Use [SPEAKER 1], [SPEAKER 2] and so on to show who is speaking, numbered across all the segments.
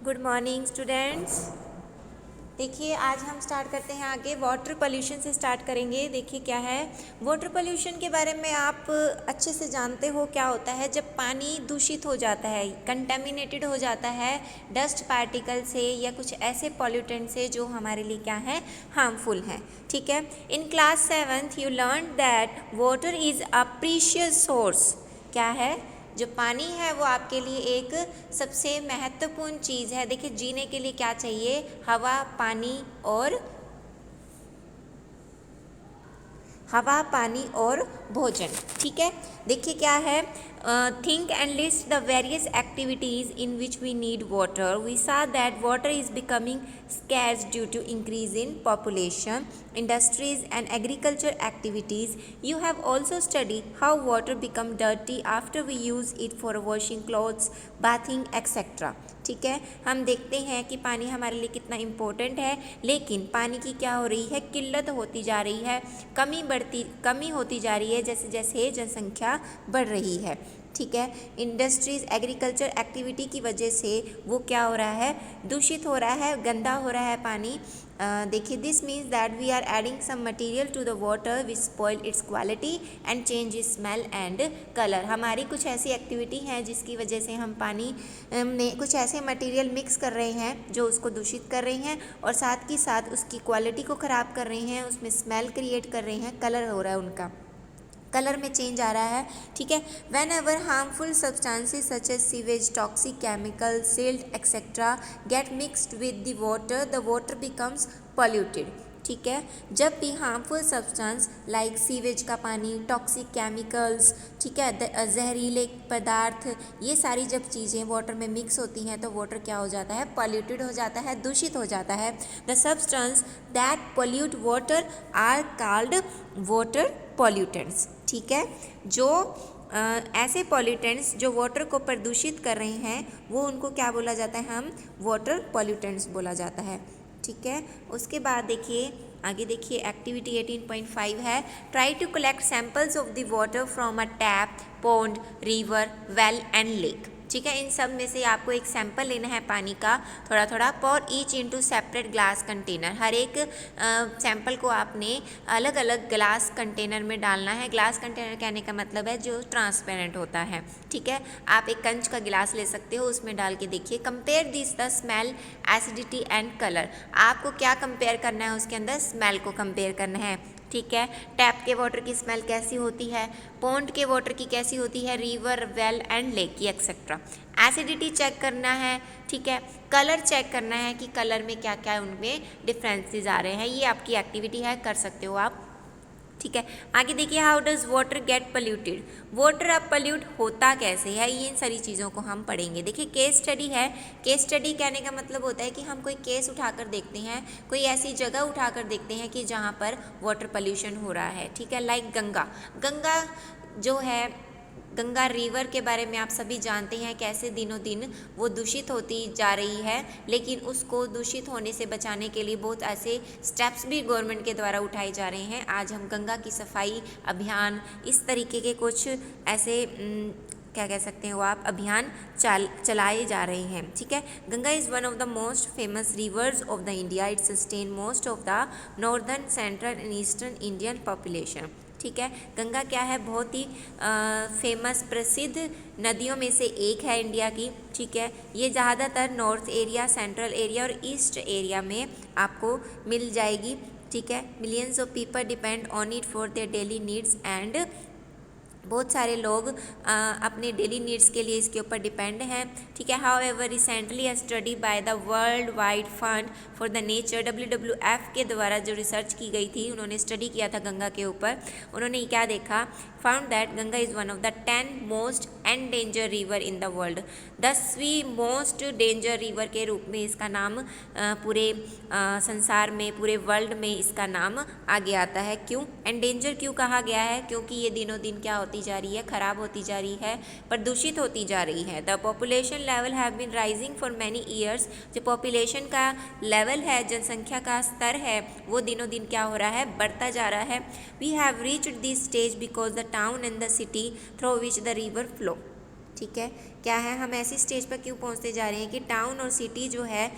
[SPEAKER 1] Good morning students. देखिए आज हम स्टार्ट करते हैं आगे वाटर पोल्यूशन से स्टार्ट करेंगे। देखिए क्या है वाटर पोल्यूशन के बारे में आप अच्छे से जानते हो क्या होता है। जब पानी दूषित हो जाता है, कंटेमिनेटेड हो जाता है डस्ट पार्टिकल से या कुछ ऐसे पॉल्यूटेंट से जो हमारे लिए क्या है, हार्मफुल हैं। ठीक है, in class 7th you learn that water is a precious source. क्या है, जो पानी है वो आपके लिए एक सबसे महत्वपूर्ण चीज़ है। देखिए जीने के लिए क्या चाहिए, हवा, पानी और भोजन। ठीक है, देखिए क्या है, think and list the various activities in which we need water. We saw that water is becoming scarce due to increase in population, industries and agriculture activities. You have also studied how water become dirty after we use it for washing clothes, bathing etc. ठीक है, हम देखते हैं कि पानी हमारे लिए कितना इम्पोर्टेंट है, लेकिन पानी की क्या हो रही है, किल्लत होती जा रही है, कमी होती जा रही है जैसे जैसे जनसंख्या बढ़ रही है। ठीक है, इंडस्ट्रीज़ एग्रीकल्चर एक्टिविटी की वजह से वो क्या हो रहा है, दूषित हो रहा है, गंदा हो रहा है पानी। देखिए this means that we are adding some material to the water which spoil its quality and change its smell and colour. हमारी कुछ ऐसी एक्टिविटी हैं जिसकी वजह से हम पानी में कुछ ऐसे मटेरियल मिक्स कर रहे हैं जो उसको दूषित कर रहे हैं और साथ ही साथ उसकी क्वालिटी को ख़राब कर रहे हैं, उसमें स्मेल क्रिएट कर रहे हैं, कलर हो रहा है, उनका कलर में चेंज आ रहा है। ठीक है, whenever harmful substances such as sewage, toxic chemical, silt etcetera get mixed with the water becomes polluted. ठीक है, जब भी हार्मफुल सब्सटेंस लाइक सीवेज का पानी, टॉक्सिक केमिकल्स, ठीक है, जहरीले पदार्थ, ये सारी जब चीज़ें वाटर में मिक्स होती हैं तो वाटर क्या हो जाता है, पॉल्यूटेड हो जाता है, दूषित हो जाता है। The substance that pollute water are called water pollutants. ठीक है, जो ऐसे पॉल्यूटेंट्स जो वाटर को प्रदूषित कर रहे हैं वो उनको क्या बोला जाता है, हम वाटर पॉल्यूटेंट्स बोला जाता है। ठीक है, उसके बाद देखिए आगे देखिए एक्टिविटी 18.5 है, try to collect samples of the water from a tap, pond, river, well and lake. ठीक है, इन सब में से आपको एक सैंपल लेना है पानी का, थोड़ा थोड़ा, pour each into separate glass container. हर एक सैंपल को आपने अलग अलग ग्लास कंटेनर में डालना है। ग्लास कंटेनर कहने का मतलब है जो ट्रांसपेरेंट होता है। ठीक है, आप एक कंच का गिलास ले सकते हो, उसमें डाल के देखिए। Compare this the smell, acidity and colour. आपको क्या कंपेयर करना है, उसके अंदर स्मेल को कंपेयर करना है। ठीक है, टैप के वाटर की स्मेल कैसी होती है, पॉन्ड के वाटर की कैसी होती है, रिवर, वेल एंड लेक की एक्सेट्रा। एसिडिटी चेक करना है। ठीक है, कलर चेक करना है कि कलर में क्या क्या उनमें डिफरेंसेस आ रहे हैं। ये आपकी एक्टिविटी है, कर सकते हो आप। ठीक है, आगे देखिए how does water get polluted. Water अब पोल्यूट होता कैसे है, ये इन सारी चीज़ों को हम पढ़ेंगे। देखिए केस स्टडी है। केस स्टडी कहने का मतलब होता है कि हम कोई केस उठाकर देखते हैं, कोई ऐसी जगह उठाकर देखते हैं कि जहाँ पर वाटर पोल्यूशन हो रहा है। ठीक है, लाइक गंगा जो है, गंगा रिवर के बारे में आप सभी जानते हैं कैसे दिनों दिन वो दूषित होती जा रही है, लेकिन उसको दूषित होने से बचाने के लिए बहुत ऐसे स्टेप्स भी गवर्नमेंट के द्वारा उठाए जा रहे हैं। आज हम गंगा की सफाई अभियान, इस तरीके के कुछ ऐसे क्या कह सकते हो आप, अभियान चलाए जा रहे हैं। ठीक है, Ganga is one of the most famous reverse of the India. It sustain most of the northern, central and eastern Indian population. ठीक है, गंगा क्या है, बहुत ही फेमस प्रसिद्ध नदियों में से एक है इंडिया की। ठीक है, ये ज़्यादातर नॉर्थ एरिया, सेंट्रल एरिया और ईस्ट एरिया में आपको मिल जाएगी। ठीक है, millions of people depend on it for their daily needs and बहुत सारे लोग अपने डेली नीड्स के लिए इसके ऊपर डिपेंड हैं। ठीक है, how ever recently a study by the world wide fund for the nature, WWF के द्वारा जो रिसर्च की गई थी, उन्होंने स्टडी किया था गंगा के ऊपर। उन्होंने क्या देखा, found that Ganga is one of the 10 most endanger river in the world. 10वीं मोस्ट डेंजर रिवर के रूप में इसका नाम पूरे संसार में, पूरे वर्ल्ड में इसका नाम आगे आता है। क्यों एंडेंजर क्यों कहा गया है, क्योंकि ये दिनों दिन क्या होती जा रही है, खराब होती जा रही है, प्रदूषित होती जा रही है। The population level have been rising for many years. जो पॉपुलेशन का लेवल है, जनसंख्या का स्तर है, वो दिनों दिन क्या हो रहा है, बढ़ता जा रहा है। We have reached this stage because the town and the city through which the river flow. ठीक है, क्या है, हम ऐसी स्टेज पर क्यों पहुंचते जा रहे हैं कि टाउन और सिटी जो है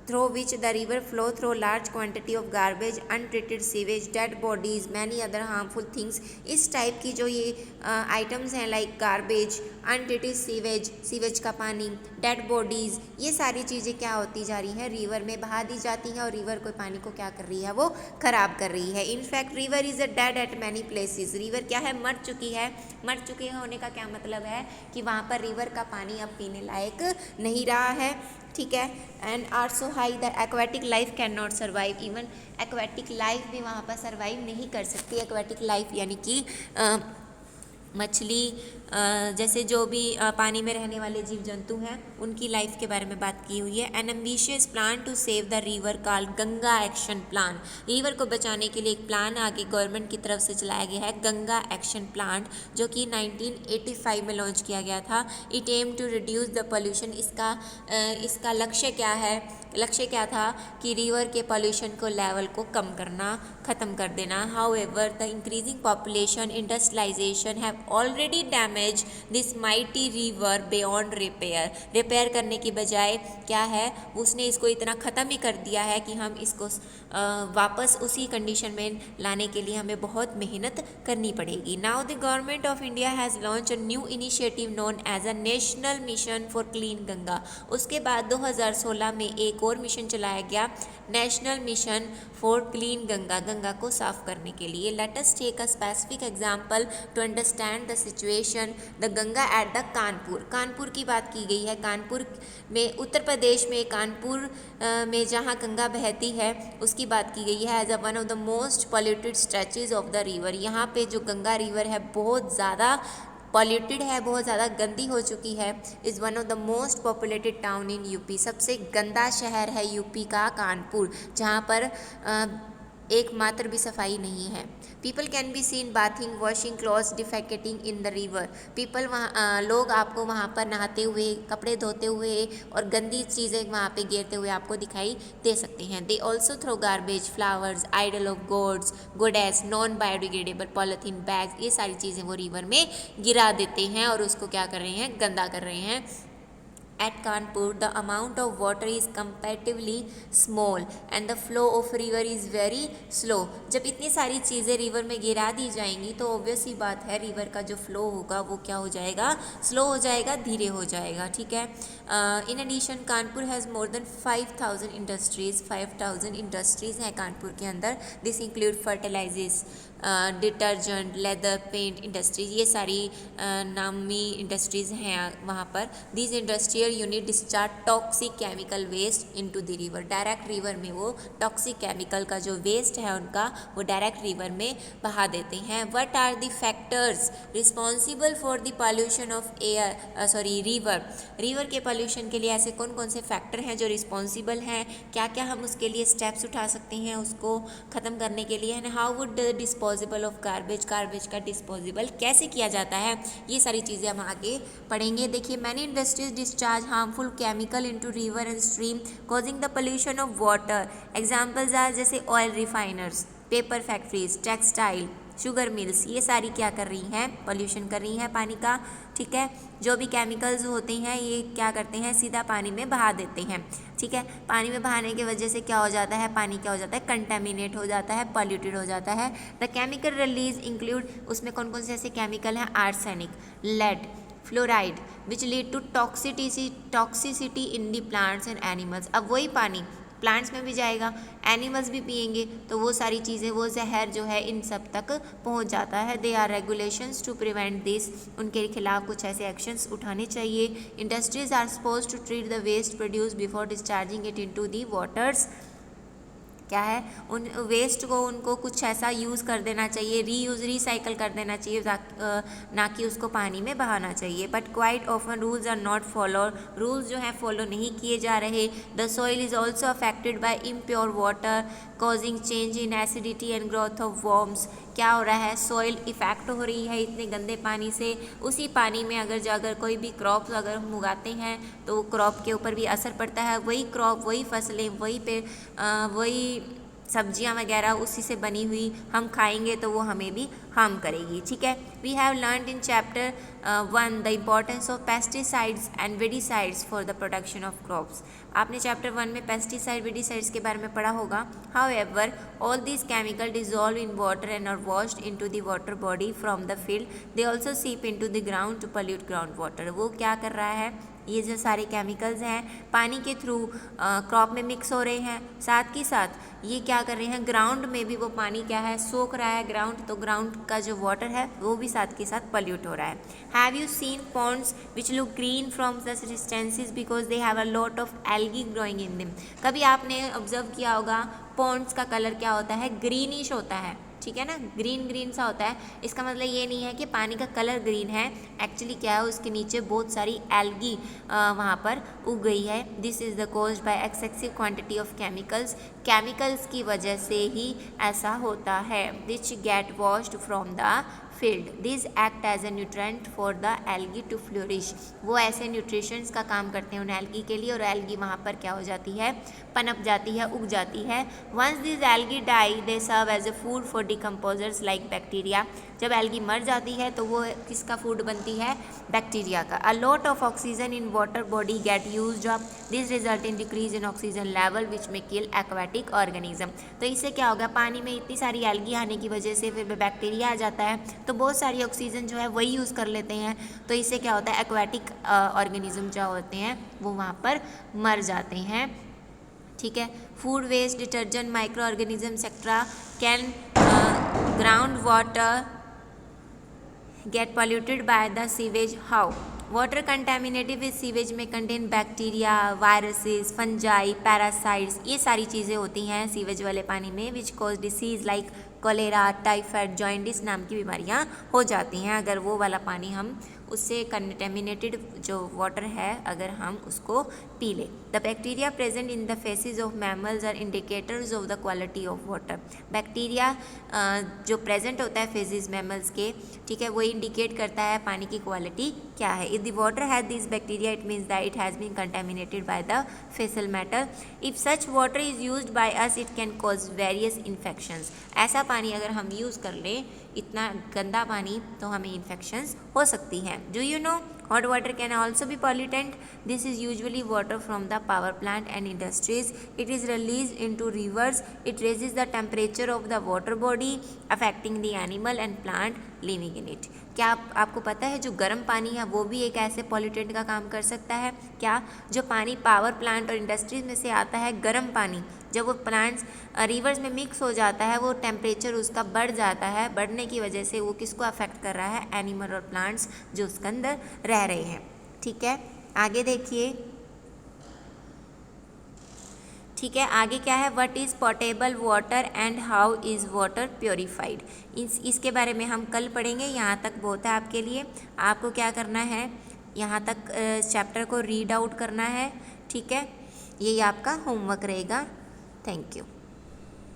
[SPEAKER 1] through which the river flow through large quantity of garbage, untreated sewage, dead bodies, many other harmful things. इस टाइप की जो ये आइटम्स हैं like garbage, untreated sewage, sewage का पानी, डेड बॉडीज़, ये सारी चीज़ें क्या होती जा रही हैं, रिवर में बहा दी जाती हैं और रिवर को पानी को क्या कर रही है, वो ख़राब कर रही है। In fact river is a dead eight many places. River क्या है, मर चुकी है। मर चुके होने का क्या मतलब है कि वहाँ पर रिवर का पानी अब पीने लायक नहीं रहा है, ठीक है। And are so high that aquatic life can not survive. Even aquatic life भी वहाँ पर सर्वाइव नहीं कर सकती। एक्वेटिक लाइफ यानी कि मछली जैसे जो भी पानी में रहने वाले जीव जंतु हैं उनकी लाइफ के बारे में बात की हुई है। An ambitious plan to save the river called Ganga action plan. River को बचाने के लिए एक प्लान आगे गवर्नमेंट की तरफ से चलाया गया है, गंगा एक्शन प्लान, जो कि 1985 में लॉन्च किया गया था। It aim to reduce the pollution. इसका लक्ष्य क्या है, लक्ष्य क्या था कि रिवर के पोल्यूशन को लेवल को कम करना, ख़त्म कर देना। However the increasing population, industrialisation have already damage this mighty river beyond repair. Repair करने की बजाय क्या है, उसने इसको इतना ख़त्म ही कर दिया है कि हम इसको वापस उसी कंडीशन में लाने के लिए हमें बहुत मेहनत करनी पड़ेगी। Now the government of India has launch a new initiative known as a national mission for clean Ganga. उसके बाद 2016 में एक और मिशन चलाया गया, national mission for clean Ganga, Ganga को साफ करने के लिए। Let us take a specific example to understand the situation. The Ganga at the Kanpur, Kanpur की बात की गई है। कानपुर में, उत्तर प्रदेश में कानपुर में जहाँ गंगा बहती है उसकी बात की गई है as a one of the most polluted stretches of the river. यहाँ पे जो गंगा रिवर है बहुत ज़्यादा पॉल्यूटेड है, बहुत ज़्यादा गंदी हो चुकी है। Is one of the most populated town in UP. सबसे गंदा शहर है यूपी का कानपुर, जहाँ पर एकमात्र भी सफाई नहीं है। People can be seen bathing, washing clothes, defecating in the river. People वहाँ लोग आपको वहाँ पर नहाते हुए, कपड़े धोते हुए और गंदी चीज़ें वहाँ पे गिरते हुए आपको दिखाई दे सकते हैं। They also throw garbage, flowers, idol of gods, goddess, non biodegradable polythene bags, ये सारी चीज़ें वो रिवर में गिरा देते हैं और उसको क्या कर रहे हैं, गंदा कर रहे हैं। At Kanpur, the amount of water is comparatively small and the flow of river is very slow. जब इतनी सारी चीज़ें रिवर में गिरा दी जाएंगी तो ऑब्वियस ही बात है रिवर का जो फ्लो होगा वो क्या हो जाएगा, स्लो हो जाएगा, धीरे हो जाएगा, ठीक है। In addition Kanpur has more than 5000 industries, 5000 industries हैं कानपुर के अंदर। This include fertilisers, detergent, leather, paint industries, ये सारी नामी इंडस्ट्रीज़ हैं वहाँ पर। This industrial unit discharge toxic chemical waste into the river. Direct river में वो टॉक्सिक केमिकल का जो वेस्ट है उनका वो डायरेक्ट रिवर में बहा देते हैं। What are the factors responsible for the pollution of air, river. River के पॉल्यूशन के लिए ऐसे कौन कौन से फैक्टर हैं जो रिस्पॉन्सिबल हैं, क्या क्या हम उसके लिए स्टेप्स उठा सकते हैं उसको ख़त्म करने के लिए। And how would disposable of garbage, garbage का डिस्पोजेबल कैसे किया जाता है, ये सारी चीज़ें हम आगे पढ़ेंगे। देखिए, many industries discharge harmful chemical into river and stream causing the pollution of water. Examples are जैसे oil refiners, paper factories, textile, sugar mills, ये सारी क्या कर रही हैं, पोल्यूशन कर रही हैं पानी का, ठीक है। जो भी केमिकल्स होते हैं ये क्या करते हैं, सीधा पानी में बहा देते हैं, ठीक है। पानी में बहाने की वजह से क्या हो जाता है, पानी क्या हो जाता है, कंटेमिनेट हो जाता है, पॉल्यूटेड हो जाता है। द केमिकल रिलीज इंक्लूड, उसमें कौन कौन से ऐसे केमिकल हैं, arsenic, lead, fluoride, which lead to toxicity in the plants and animals. अब वही पानी प्लांट्स में भी जाएगा, एनिमल्स भी पिएंगे तो वो सारी चीज़ें, वो जहर जो है इन सब तक पहुंच जाता है। They are regulations to prevent this, उनके खिलाफ कुछ ऐसे एक्शंस उठाने चाहिए। Industries are suppose to treat the waste produce before discharging it into the waters. क्या है, उन वेस्ट को उनको कुछ ऐसा यूज़ कर देना चाहिए, रिसाइकल कर देना चाहिए, ना कि उसको पानी में बहाना चाहिए। But quite often rules are not follow, rules जो हैं फॉलो नहीं किए जा रहे। The soil is also affected by impure water causing change in acidity and growth of worms. क्या हो रहा है, सॉइल इफेक्ट हो रही है इतने गंदे पानी से। उसी पानी में अगर कोई भी क्रॉप अगर हम उगाते हैं तो क्रॉप के ऊपर भी असर पड़ता है। वही क्रॉप, वही फसलें, वही सब्जियां वगैरह उसी से बनी हुई हम खाएंगे तो वो हमें भी हार्म करेगी, ठीक है। We have learned in chapter 1 the importance of pesticides and weedicides for the production of crops. आपने चैप्टर 1 में पेस्टिसाइड वेडिसाइड्स के बारे में पढ़ा होगा। However all this chemical dissolve in water and are washed into the water body from the field, they also seep into the ground to pollute ground water. वो क्या कर रहा है, ये जो सारे केमिकल्स हैं पानी के थ्रू क्रॉप में मिक्स हो रहे हैं, साथ ही साथ ये क्या कर रहे हैं, ग्राउंड में भी वो पानी क्या है, सोख रहा है ग्राउंड, तो ग्राउंड का जो वाटर है वो भी साथ के साथ पॉल्यूट हो रहा है। Have you seen ponds which look green from the distances because they have a lot of algae growing in them. कभी आपने ऑब्जर्व किया होगा पॉन्ड्स का कलर क्या होता है, ग्रीनिश होता है, ठीक है ना, ग्रीन ग्रीन सा होता है। इसका मतलब ये नहीं है कि पानी का कलर ग्रीन है, एक्चुअली क्या है उसके नीचे बहुत सारी एल्गी वहाँ पर उग गई है। This is the caused by excessive quantity of chemicals, chemicals की वजह से ही ऐसा होता है। Which get washed from the field, this act as a nutrient for the algae to flourish. वो ऐसे न्यूट्रिशंस का काम करते हैं उन एल्गी के लिए, और एल्गी वहाँ पर क्या हो जाती है, पनप जाती है, उग जाती है। Once this algae die they serve as a food for decomposers like bacteria. जब एल्गी मर जाती है तो वो किसका फूड बनती है, बैक्टीरिया का। अ lot of oxygen in water body get used up, this result in decrease in oxygen level which में किल एक्वाटिक ऑर्गेनिज्म। तो इससे क्या होगा, पानी में इतनी सारी एल्गी आने की वजह से फिर बैक्टीरिया आ जाता है, तो बहुत सारी ऑक्सीजन जो है वही यूज़ कर लेते हैं, तो इससे क्या होता है, एक्वाटिक ऑर्गेनिज्म जो होते हैं वो वहाँ पर मर जाते हैं, ठीक है। Food waste, detergent, micro organism et cetera can ground water get polluted by the sewage. How? Water contaminated with sewage may contain bacteria, viruses, fungi, parasites, ये सारी चीज़ें होती हैं सीवेज वाले पानी में, which cause disease like cholera, typhoid, jaundice नाम की बीमारियाँ हो जाती हैं अगर वो वाला पानी हम उससे कंटेमिनेटेड जो वाटर है अगर हम उसको पी लें। The bacteria present in the faeces of mammals are indicators of the quality of water. Bacteria जो प्रेजेंट होता है फेसिस मैमल्स के, ठीक है, वो इंडिकेट करता है पानी की क्वालिटी क्या है। If the water has this bacteria it means that it has been contaminated by the faecal matter. If such water is used by us it can cause various infections. ऐसा पानी अगर हम यूज़ कर लें, इतना गंदा पानी, तो हमें इन्फेक्शंस हो सकती हैं। Do you know hot water can also be pollutant? This is usually water from the power plant and industries. It is released into rivers. It raises the temperature of the water body affecting the animal and plant living in it. क्या आपको पता है जो गर्म पानी है वो भी एक ऐसे पॉल्यूटेंट का काम कर सकता है क्या? जो पानी पावर प्लांट और इंडस्ट्रीज में से आता है, गर्म पानी, जब वो प्लांट्स रिवर्स में मिक्स हो जाता है वो टेम्परेचर उसका बढ़ जाता है, बढ़ने की वजह से वो किसको अफेक्ट कर रहा है, एनिमल और प्लांट्स जो उसके अंदर रह रहे हैं। ठीक है, आगे देखिए। ठीक है, आगे क्या है, what is portable water and how is water purified. इसके बारे में हम कल पढ़ेंगे। यहाँ तक बहुत है आपके लिए। आपको क्या करना है, यहाँ तक चैप्टर को रीड आउट करना है। ठीक है, यही आपका होमवर्क रहेगा। Thank you.